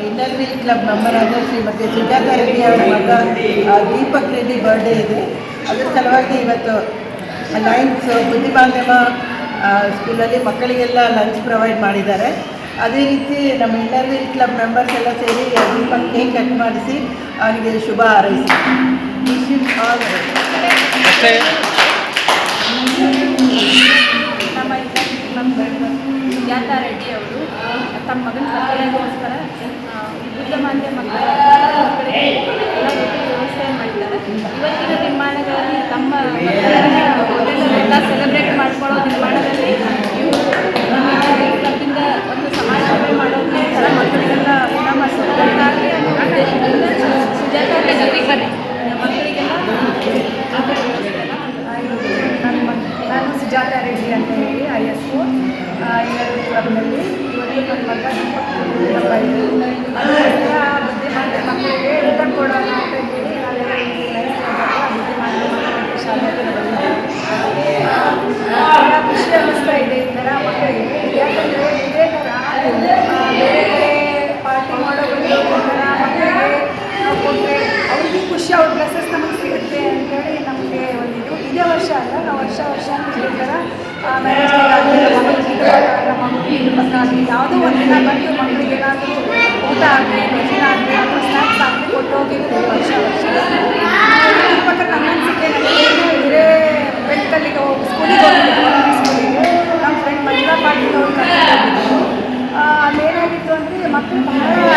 Industrial club member ಆದ ಶ್ರೀಮತಿ ಸುಜಾತಾ ರೆಡ್ಡಿ ಅವರ ಮಗ ದೀಪಕ್ ರೆಡ್ಡಿ ಬರ್ಡೇ ಇದೆ. ಅದರ ಸಲುವಾಗಿ ಇವತ್ತು ಲಯನ್ಸ್ ಬುದ್ಧಿಮಾಧ್ಯಮ ಸ್ಕೂಲಲ್ಲಿ ಮಕ್ಕಳಿಗೆಲ್ಲ ಲಂಚ್ ಪ್ರೊವೈಡ್ ಮಾಡಿದ್ದಾರೆ. ಅದೇ ರೀತಿ ನಮ್ಮ ಇಂಡಸ್ಟ್ರಿಯಲ್ ಕ್ಲಬ್ ಮೆಂಬರ್ಸ್ ಎಲ್ಲ ಸೇರಿ ದೀಪಕ್ ಕೇಕ್ ಕಟ್ ಮಾಡಿಸಿ ಅವನಿಗೆ ಶುಭ ಹಾರೈಸಿ. ನಮ್ಮ ಸುಜಾತಾ ರೆಡ್ಡಿ ಅವರು ತಮ್ಮ ಮಗನ ಬರ್ತಡೇಗೋಸ್ಕರ ಬುದ್ಧಮಾಂದ್ಯ ಮಕ್ಕಳಿಗೆ ಎಲ್ಲ ವ್ಯವಸ್ಥೆ ಮಾಡಿದ್ದಾರೆ. ಇವತ್ತಿನ ನಿರ್ಮಾಣಗಳಲ್ಲಿ ತಮ್ಮ ಎಲ್ಲ ಸೆಲೆಬ್ರೇಟ್ ಮಾಡ್ಕೊಳ್ಳೋ ನಿರ್ಮಾಣದಲ್ಲಿ ಇವರು ಕ್ಲಬ್ಬಿಂದ ಒಂದು ಸಮಾಜ ಸೇವೆ ಮಾಡೋದಕ್ಕೆ ಥರ ಮಕ್ಕಳಿಗೆಲ್ಲ ನಮ್ಮ ಸೌಲಭ್ಯವಾಗಿ ಅನ್ನೋ ಉದ್ದೇಶದಿಂದ ಸುಜಾತಾ ರೆಡ್ಡಿ ಮಕ್ಕಳಿಗೆಲ್ಲ ನಾನು ಸುಜಾತಾ ರೆಡ್ಡಿ ಅಂತ ಹೇಳಿ ISO ಇನ್ನೊಂದು ಕ್ಲಬ್ನಲ್ಲಿ ಇವತ್ತು ನನ್ನ ಮಗ ಬುದ್ಧಿಮಾಂದ್ಯ ಮಕ್ಕಳಿಗೆ ಊಟ ಕೊಡೋಣ ಅಂತ ಹೇಳಿ ಬುದ್ಧಿಮಾಂದ್ಯ ಶಾಲೆಗೆ ಬಂದಿದ್ದೆ. ಭಾಳ ಖುಷಿ ಅನ್ನಿಸ್ತಾ ಇದೆ ಈ ಥರ ಮಕ್ಕಳಿಗೆ. ಯಾಕಂದರೆ ಇದೇ ಥರ ಬೇರೆ ಕಡೆ ಪಾರ್ಟಿ ಮಾಡೋ ಬಂದು ಥರ ಮಕ್ಕಳಿಗೆ ನಾವು ಕೊಟ್ಟರೆ ಅವ್ರಿಗೆ ಖುಷಿ, ಅವ್ರ ಪ್ಲಸಸ್ ನಮಗೆ ಸಿಗುತ್ತೆ ಅಂತೇಳಿ ನಮಗೆ ಒಂದಿದು. ಇದೇ ವರ್ಷ ಅಲ್ಲ, ನಾವು ವರ್ಷ ಇದೇ ಥರ ಮ್ಯಾರೇಜ್ ಆಗಲಿ ನಮ್ಮ ಮಕ್ಕಳಿಗೆ ಆಗಲಿ ಯಾವುದೋ ಒಂದು ದಿನ ಬಂದು ಮಕ್ಕಳಿಗೆ ಏನಾದರೂ ಊಟ ಆಗಲಿ, ಟಿಫಿನ್ ಆಗಲಿ ಅಥವಾ ಸ್ನ್ಯಾಕ್ಸ್ ಆಗಲಿ ಕೊಟ್ಟು ಹೋಗಿರ್ತೀವಿ ವರ್ಷ. ಇವಾಗ ನನ್ನ ಅನಿಸಿಕೆ ನನಗೆ ಹಿರೇ ಬೆಳ್ಕಲ್ಲಿಗೆ ಹೋಗಿ ಸ್ಕೂಲಿಗೆ ಸ್ಕೂಲಿಗೆ ನಮ್ಮ ಫ್ರೆಂಡ್ ಮಹಿಳಾ ಪಾಟೀಲ್ ಅವ್ರು ಕರ್ಕೊಂಡು ಅಲ್ಲೇನಾಗಿತ್ತು ಅಂದರೆ ಮಕ್ಕಳು ಬಹಳ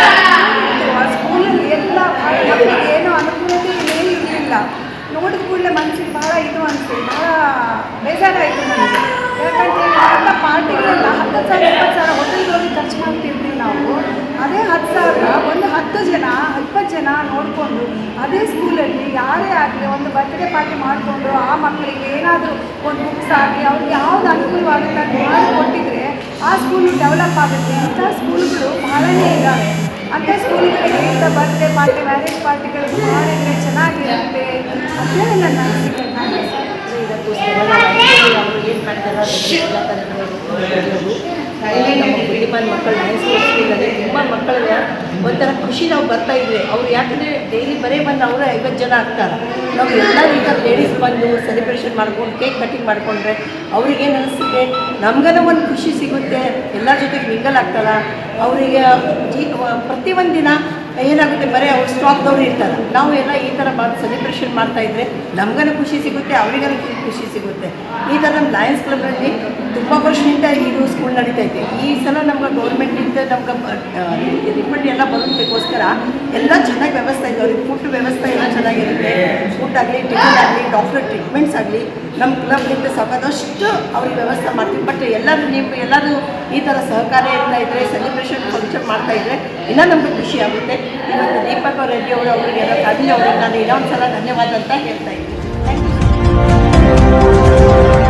ಆ ಸ್ಕೂಲಲ್ಲಿ ಎಲ್ಲ ಭಾಳ ಮಕ್ಕಳಿಗೆ ಏನೋ ಅನುಕೂಲತೆ ಏನೂ ಇರಲಿಲ್ಲ. ನೋಡಿದ ಕೂಡಲೇ ಮನಸ್ಸಿಗೆ ಭಾಳ ಇದು ಅನಿಸ್ತು, ಭಾಳ ಬೇಜಾರಾಯಿತು ನನಗೆ. ಯಾಕಂದರೆ ಎಲ್ಲ ಪಾರ್ಟಿಗಳೆಲ್ಲ 10,000 20,000 ಹೋಟೆಲ್ಗೆ ಹೋಗಿ ಖರ್ಚು ಮಾಡ್ತಿರ್ತೀವಿ ನಾವು. ಅದೇ 10,000 ಒಂದು 10 ಜನ 20 ಜನ ನೋಡಿಕೊಂಡು ಅದೇ ಸ್ಕೂಲಲ್ಲಿ ಯಾರೇ ಆಗಲಿ ಒಂದು ಬರ್ತ್ಡೇ ಪಾರ್ಟಿ ಮಾಡಿಕೊಂಡು ಆ ಮಕ್ಕಳಿಗೆ ಏನಾದರೂ ಒಂದು ಬುಕ್ಸ್ ಆಗಲಿ ಅವ್ರಿಗೆ ಯಾವ್ದು ಅನುಕೂಲವಾಗುತ್ತೆ ಅಂತ ಮಾಡಿ ಕೊಟ್ಟಿದ್ರೆ ಆ ಸ್ಕೂಲು ಡೆವಲಪ್ ಆಗುತ್ತೆ. ಅಂಥ ಸ್ಕೂಲ್ಗಳು ಭಾಳನೇ ಇದ್ದಾವೆ. ಅಂಥ ಸ್ಕೂಲ್ಗಳಿಗೆ ಇಂಥ ಬರ್ತ್ಡೇ ಪಾರ್ಟಿ, ಮ್ಯಾರೇಜ್ ಪಾರ್ಟಿಗಳಿಗೆ ಮಾಡಿದರೆ ಚೆನ್ನಾಗಿರುತ್ತೆ. ಅದೇ ನನ್ನ ಅನಿಸಿಕೆ. ಅವರು ಏನು ಮಾಡ್ತಾರೆ ನಮ್ಮ ಬುದ್ಧಿಮಾನ್ ಮಕ್ಕಳು ಲಯನ್ಸ್ ಸ್ಕೂಲಲ್ಲಿ ತುಂಬ ಮಕ್ಕಳಿಗೆ ಒಂಥರ ಖುಷಿ ನಾವು ಬರ್ತಾಯಿದ್ವಿ. ಅವ್ರು ಯಾಕಂದರೆ ಡೈಲಿ ಬರೀ ಬಂದು ಅವರು 50 ಜನ ಆಗ್ತಾರೆ. ನಾವು ಎಲ್ಲ ರೀತಿಯ ಲೇಡೀಸ್ ಬಂದು ಸೆಲೆಬ್ರೇಷನ್ ಮಾಡ್ಕೊಂಡು ಕೇಕ್ ಕಟಿಂಗ್ ಮಾಡಿಕೊಂಡ್ರೆ ಅವ್ರಿಗೇನು ಅನಿಸುತ್ತೆ, ನಮ್ಗನ ಒಂದು ಖುಷಿ ಸಿಗುತ್ತೆ. ಎಲ್ಲರ ಜೊತೆಗೆ ಮಿಂಗಲ್ ಆಗ್ತಾರೆ. ಅವರಿಗೆ ಪ್ರತಿಯೊಂದು ದಿನ ಏನಾಗುತ್ತೆ, ಬರೀ ಅವ್ರು ಸ್ಟಾಕ್ದವ್ರು ಇರ್ತಾರೆ. ನಾವು ಎಲ್ಲ ಈ ಥರ ಸೆಲೆಬ್ರೇಷನ್ ಮಾಡ್ತಾಯಿದ್ರೆ ನಮ್ಗನ ಖುಷಿ ಸಿಗುತ್ತೆ, ಅವ್ರಿಗನ ಖುಷಿ ಸಿಗುತ್ತೆ. ಈ ಥರ ನಮ್ಮ ಲಯನ್ಸ್ ಕ್ಲಬ್ನಲ್ಲಿ ತುಂಬ ವರ್ಷದಿಂದ ಇದು ಸ್ಕೂಲ್ ನಡೀತೈತೆ. ಈ ಸಲ ನಮ್ಗೆ ಗೌರ್ಮೆಂಟಿಂದ ನಮ್ಗೆ ರಿಫಂಡ್ ಎಲ್ಲ ಬರೋದಕ್ಕೋಸ್ಕರ ಎಲ್ಲ ಚೆನ್ನಾಗಿ ವ್ಯವಸ್ಥೆ ಇದೆ. ಅವ್ರಿಗೆ ಫುಡ್ ವ್ಯವಸ್ಥೆ ಎಲ್ಲ ಚೆನ್ನಾಗಿರುತ್ತೆ. ಫುಡ್ ಆಗಲಿ, ಟಿಫಿನ್ ಆಗಲಿ, ಡಾಕ್ಟರ್ ಟ್ರೀಟ್ಮೆಂಟ್ಸ್ ಆಗಲಿ ನಮ್ಮ ಕ್ಲಬ್ನಿಂದ ಸಾಕಾದಷ್ಟು ಅವ್ರಿಗೆ ವ್ಯವಸ್ಥೆ ಮಾಡ್ತೀವಿ. ಬಟ್ ಎಲ್ಲರೂ ಈ ಥರ ಸಹಕಾರ ಇರ್ತಾ ಇದ್ದರೆ, ಸೆಲೆಬ್ರೇಷನ್ ಫಂಕ್ಷನ್ ಮಾಡ್ತಾಯಿದ್ರೆ ಇನ್ನೂ ನಮಗೆ ಖುಷಿ ಆಗುತ್ತೆ. ಇವತ್ತು ದೀಪಕ್ ರೆಡ್ಡಿ ಅವರು ಅವರಿಗೆಲ್ಲ ಫ್ಯಾಮಿಲಿ ಅವ್ರಿಗೆ ನಾನು ಇನ್ನೊಂದು ಸಲ ಧನ್ಯವಾದ ಅಂತ ಹೇಳ್ತಾ ಇದ್ದೀನಿ. Thank you.